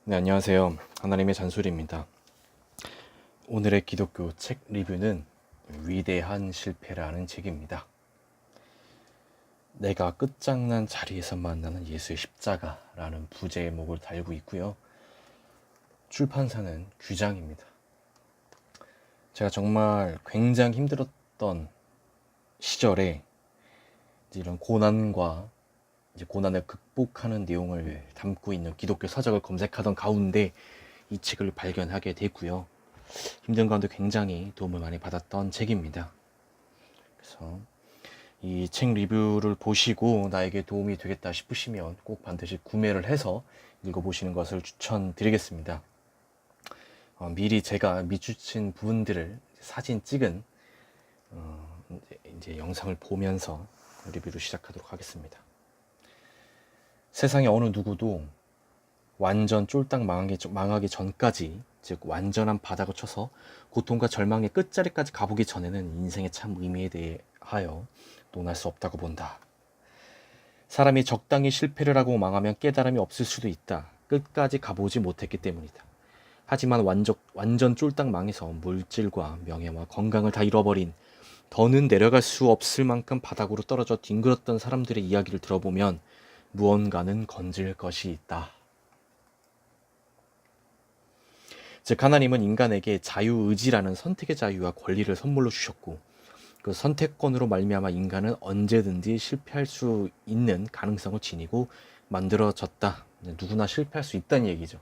네, 안녕하세요. 하나님의 잔소리입니다. 오늘의 기독교 책 리뷰는 위대한 실패라는 책입니다. 내가 끝장난 자리에서 만나는 예수의 십자가라는 부제목을 달고 있고요. 출판사는 규장입니다. 제가 정말 굉장히 힘들었던 시절에 이런 고난과 고난을 극복하는 내용을 담고 있는 기독교 서적을 검색하던 가운데 이 책을 발견하게 됐고요. 힘든 가운데 굉장히 도움을 많이 받았던 책입니다. 그래서 이 책 리뷰를 보시고 나에게 도움이 되겠다 싶으시면 꼭 반드시 구매를 해서 읽어보시는 것을 추천드리겠습니다. 미리 제가 밑줄친 부분들을 사진 찍은 이제 영상을 보면서 리뷰를 시작하도록 하겠습니다. 세상에 어느 누구도 완전 쫄딱 망하기 전까지, 즉 완전한 바닥을 쳐서 고통과 절망의 끝자리까지 가보기 전에는 인생의 참 의미에 대하여 논할 수 없다고 본다. 사람이 적당히 실패를 하고 망하면 깨달음이 없을 수도 있다. 끝까지 가보지 못했기 때문이다. 하지만 완전 쫄딱 망해서 물질과 명예와 건강을 다 잃어버린, 더는 내려갈 수 없을 만큼 바닥으로 떨어져 뒹굴었던 사람들의 이야기를 들어보면 무언가는 건질 것이 있다. 즉 하나님은 인간에게 자유의지라는 선택의 자유와 권리를 선물로 주셨고, 그 선택권으로 말미암아 인간은 언제든지 실패할 수 있는 가능성을 지니고 만들어졌다. 누구나 실패할 수 있다는 얘기죠.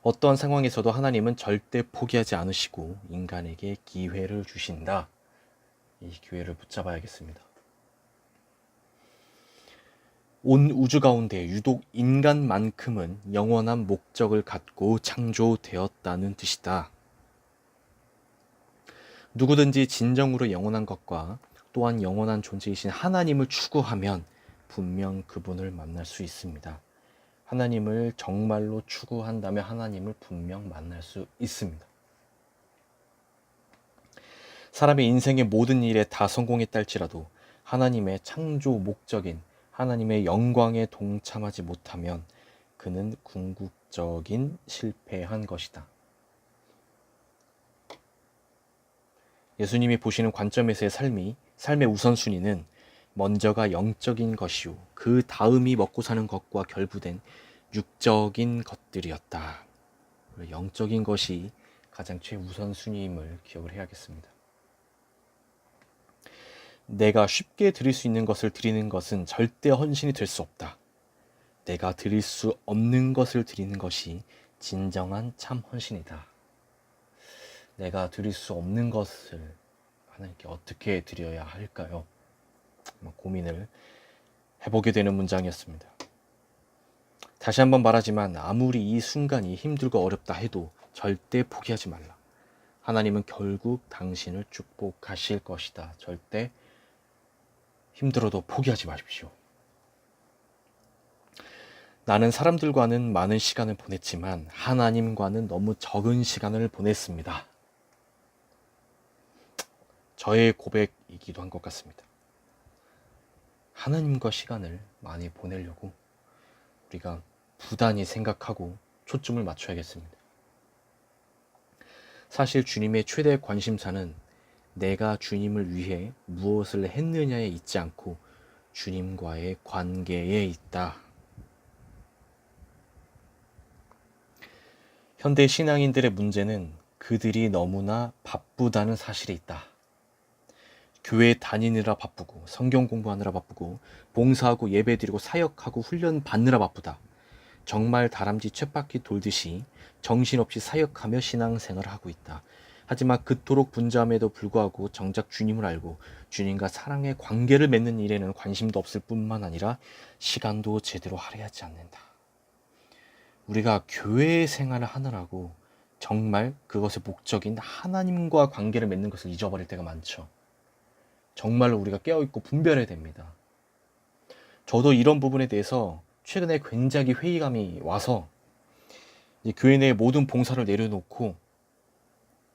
어떠한 상황에서도 하나님은 절대 포기하지 않으시고 인간에게 기회를 주신다. 이 기회를 붙잡아야겠습니다. 온 우주 가운데 유독 인간만큼은 영원한 목적을 갖고 창조되었다는 뜻이다. 누구든지 진정으로 영원한 것과 또한 영원한 존재이신 하나님을 추구하면 분명 그분을 만날 수 있습니다. 하나님을 정말로 추구한다면 하나님을 분명 만날 수 있습니다. 사람의 인생의 모든 일에 다 성공했다 할지라도 하나님의 창조 목적인 하나님의 영광에 동참하지 못하면 그는 궁극적인 실패한 것이다. 예수님이 보시는 관점에서의 삶의 우선순위는 먼저가 영적인 것이요, 그 다음이 먹고 사는 것과 결부된 육적인 것들이었다. 영적인 것이 가장 최우선순위임을 기억을 해야겠습니다. 내가 쉽게 드릴 수 있는 것을 드리는 것은 절대 헌신이 될 수 없다. 내가 드릴 수 없는 것을 드리는 것이 진정한 참 헌신이다. 내가 드릴 수 없는 것을 하나님께 어떻게 드려야 할까요? 고민을 해보게 되는 문장이었습니다. 다시 한번 말하지만 아무리 이 순간이 힘들고 어렵다 해도 절대 포기하지 말라. 하나님은 결국 당신을 축복하실 것이다. 절대 힘들어도 포기하지 마십시오. 나는 사람들과는 많은 시간을 보냈지만 하나님과는 너무 적은 시간을 보냈습니다. 저의 고백이기도 한 것 같습니다. 하나님과 시간을 많이 보내려고 우리가 부단히 생각하고 초점을 맞춰야겠습니다. 사실 주님의 최대 관심사는 내가 주님을 위해 무엇을 했느냐에 있지 않고 주님과의 관계에 있다. 현대 신앙인들의 문제는 그들이 너무나 바쁘다는 사실이 있다. 교회 다니느라 바쁘고, 성경 공부하느라 바쁘고, 봉사하고 예배드리고 사역하고 훈련 받느라 바쁘다. 정말 다람쥐 쳇바퀴 돌듯이 정신없이 사역하며 신앙생활을 하고 있다. 하지만 그토록 분주함에도 불구하고 정작 주님을 알고 주님과 사랑의 관계를 맺는 일에는 관심도 없을 뿐만 아니라 시간도 제대로 할애하지 않는다. 우리가 교회 생활을 하느라고 정말 그것의 목적인 하나님과 관계를 맺는 것을 잊어버릴 때가 많죠. 정말로 우리가 깨어있고 분별해야 됩니다. 저도 이런 부분에 대해서 최근에 굉장히 회의감이 와서 이제 교회 내 모든 봉사를 내려놓고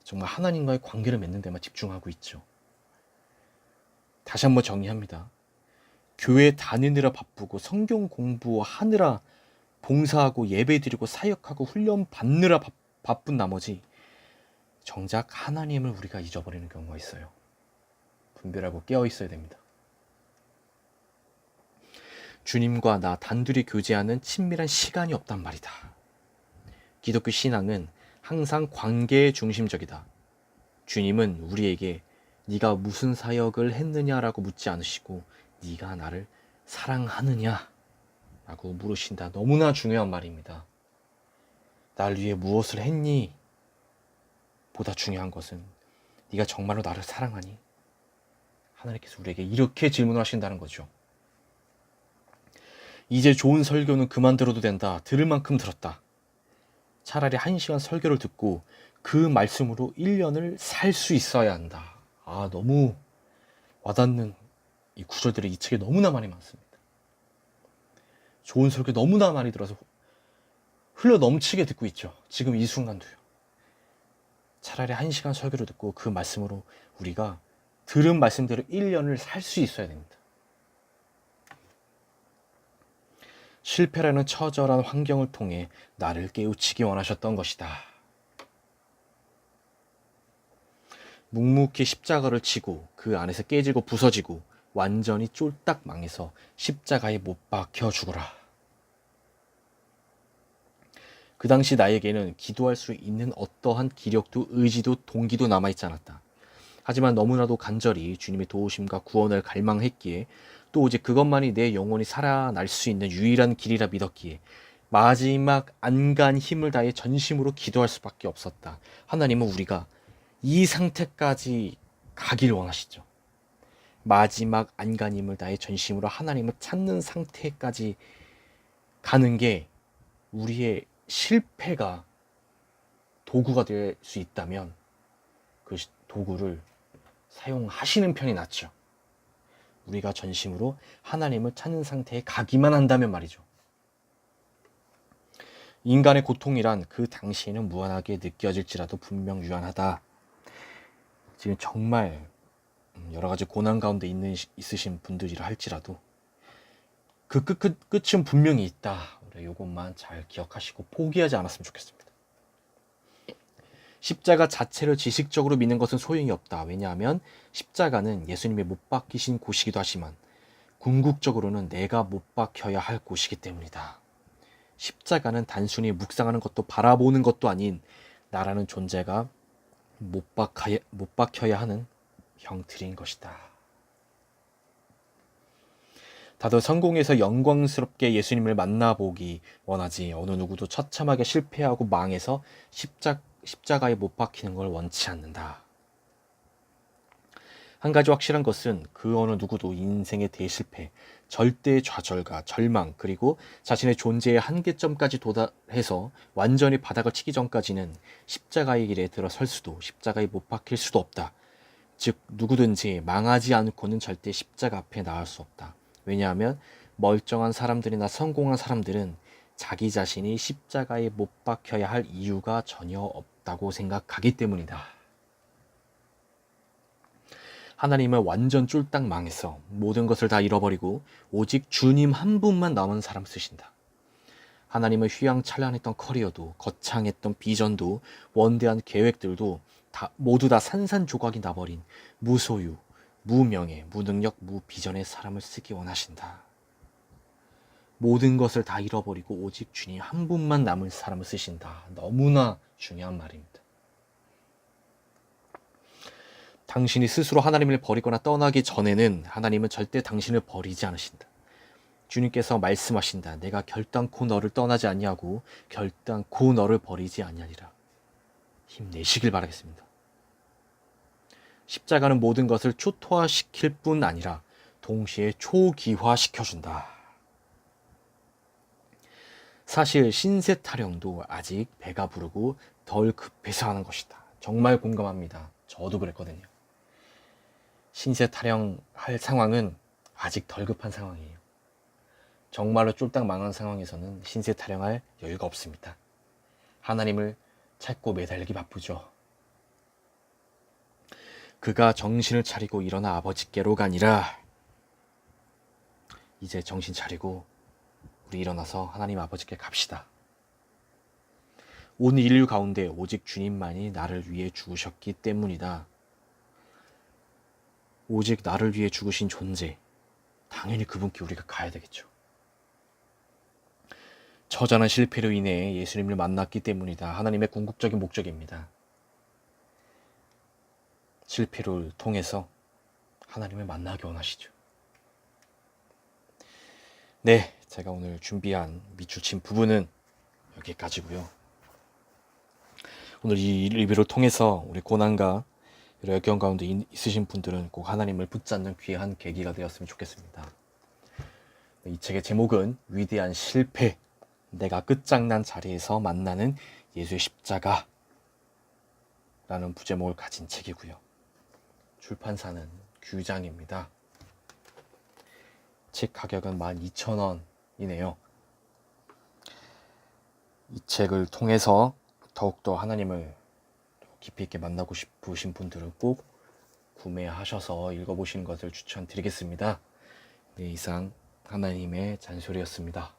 정말 하나님과의 관계를 맺는 데만 집중하고 있죠. 다시 한번 정리합니다. 교회 다니느라 바쁘고 성경 공부하느라 봉사하고 예배드리고 사역하고 훈련 받느라 바쁜 나머지 정작 하나님을 우리가 잊어버리는 경우가 있어요. 분별하고 깨어 있어야 됩니다. 주님과 나 단둘이 교제하는 친밀한 시간이 없단 말이다. 기독교 신앙은 항상 관계의 중심적이다. 주님은 우리에게 네가 무슨 사역을 했느냐라고 묻지 않으시고 네가 나를 사랑하느냐 라고 물으신다. 너무나 중요한 말입니다. 날 위해 무엇을 했니? 보다 중요한 것은 네가 정말로 나를 사랑하니? 하나님께서 우리에게 이렇게 질문을 하신다는 거죠. 이제 좋은 설교는 그만 들어도 된다. 들을 만큼 들었다. 차라리 1시간 설교를 듣고 그 말씀으로 1년을 살 수 있어야 한다. 너무 와닿는 이 구절들이 이 책에 너무나 많이 많습니다. 좋은 설교 너무나 많이 들어서 흘러 넘치게 듣고 있죠. 지금 이 순간도요. 차라리 1시간 설교를 듣고 그 말씀으로 우리가 들은 말씀대로 1년을 살 수 있어야 됩니다. 실패라는 처절한 환경을 통해 나를 깨우치기 원하셨던 것이다. 묵묵히 십자가를 지고 그 안에서 깨지고 부서지고 완전히 쫄딱 망해서 십자가에 못 박혀 죽어라. 그 당시 나에게는 기도할 수 있는 어떠한 기력도 의지도 동기도 남아있지 않았다. 하지만 너무나도 간절히 주님의 도우심과 구원을 갈망했기에 또 오직 그것만이 내 영혼이 살아날 수 있는 유일한 길이라 믿었기에 마지막 안간 힘을 다해 전심으로 기도할 수밖에 없었다. 하나님은 우리가 이 상태까지 가길 원하시죠. 마지막 안간 힘을 다해 전심으로 하나님을 찾는 상태까지 가는 게 우리의 실패가 도구가 될 수 있다면 그 도구를 사용하시는 편이 낫죠. 우리가 전심으로 하나님을 찾는 상태에 가기만 한다면 말이죠. 인간의 고통이란 그 당시에는 무한하게 느껴질지라도 분명 유한하다. 지금 정말 여러 가지 고난 가운데 있으신 분들이라 할지라도 그 끝은 분명히 있다. 우리 이것만 잘 기억하시고 포기하지 않았으면 좋겠습니다. 십자가 자체를 지식적으로 믿는 것은 소용이 없다. 왜냐하면 십자가는 예수님이 못 박히신 곳이기도 하지만 궁극적으로는 내가 못 박혀야 할 곳이기 때문이다. 십자가는 단순히 묵상하는 것도 바라보는 것도 아닌 나라는 존재가 못 박혀야 하는 형틀인 것이다. 다들 성공해서 영광스럽게 예수님을 만나보기 원하지 어느 누구도 처참하게 실패하고 망해서 십자가에 못 박히는 걸 원치 않는다. 한 가지 확실한 것은 그 어느 누구도 인생의 대실패, 절대의 좌절과 절망, 그리고 자신의 존재의 한계점까지 도달해서 완전히 바닥을 치기 전까지는 십자가의 길에 들어설 수도 십자가에 못 박힐 수도 없다. 즉 누구든지 망하지 않고는 절대 십자가 앞에 나올 수 없다. 왜냐하면 멀쩡한 사람들이나 성공한 사람들은 자기 자신이 십자가에 못 박혀야 할 이유가 전혀 없다고 생각하기 때문이다. 하나님을 완전 쫄딱 망해서 모든 것을 다 잃어버리고 오직 주님 한 분만 남은 사람 쓰신다. 하나님은 휘황찬란했던 커리어도 거창했던 비전도 원대한 계획들도 모두 다 산산조각이 나버린 무소유, 무명예, 무능력, 무비전의 사람을 쓰기 원하신다. 모든 것을 다 잃어버리고 오직 주님 한 분만 남은 사람을 쓰신다. 너무나 중요한 말입니다. 당신이 스스로 하나님을 버리거나 떠나기 전에는 하나님은 절대 당신을 버리지 않으신다. 주님께서 말씀하신다. 내가 결단코 너를 떠나지 아니하고 결단코 너를 버리지 아니하리라. 힘내시길 바라겠습니다. 십자가는 모든 것을 초토화시킬 뿐 아니라 동시에 초기화시켜준다. 사실 신세 타령도 아직 배가 부르고 덜 급해서 하는 것이다. 정말 공감합니다. 저도 그랬거든요. 신세 타령할 상황은 아직 덜 급한 상황이에요. 정말로 쫄딱 망한 상황에서는 신세 타령할 여유가 없습니다. 하나님을 찾고 매달리기 바쁘죠. 그가 정신을 차리고 일어나 아버지께로 가니라. 이제 정신 차리고 우리 일어나서 하나님 아버지께 갑시다. 온 인류 가운데 오직 주님만이 나를 위해 죽으셨기 때문이다. 오직 나를 위해 죽으신 존재, 당연히 그분께 우리가 가야 되겠죠. 처절한 실패로 인해 예수님을 만났기 때문이다. 하나님의 궁극적인 목적입니다. 실패를 통해서 하나님을 만나기 원하시죠. 네, 제가 오늘 준비한 밑줄 부분은 여기까지고요. 오늘 이 리뷰를 통해서 우리 고난과 역경 가운데 있으신 분들은 꼭 하나님을 붙잡는 귀한 계기가 되었으면 좋겠습니다. 이 책의 제목은 위대한 실패, 내가 끝장난 자리에서 만나는 예수의 십자가 라는 부제목을 가진 책이고요. 출판사는 규장입니다. 책 가격은 12,000원이네요. 이 책을 통해서 더욱더 하나님을 깊이 있게 만나고 싶으신 분들은 꼭 구매하셔서 읽어보시는 것을 추천드리겠습니다. 네, 이상 하나님의 잔소리였습니다.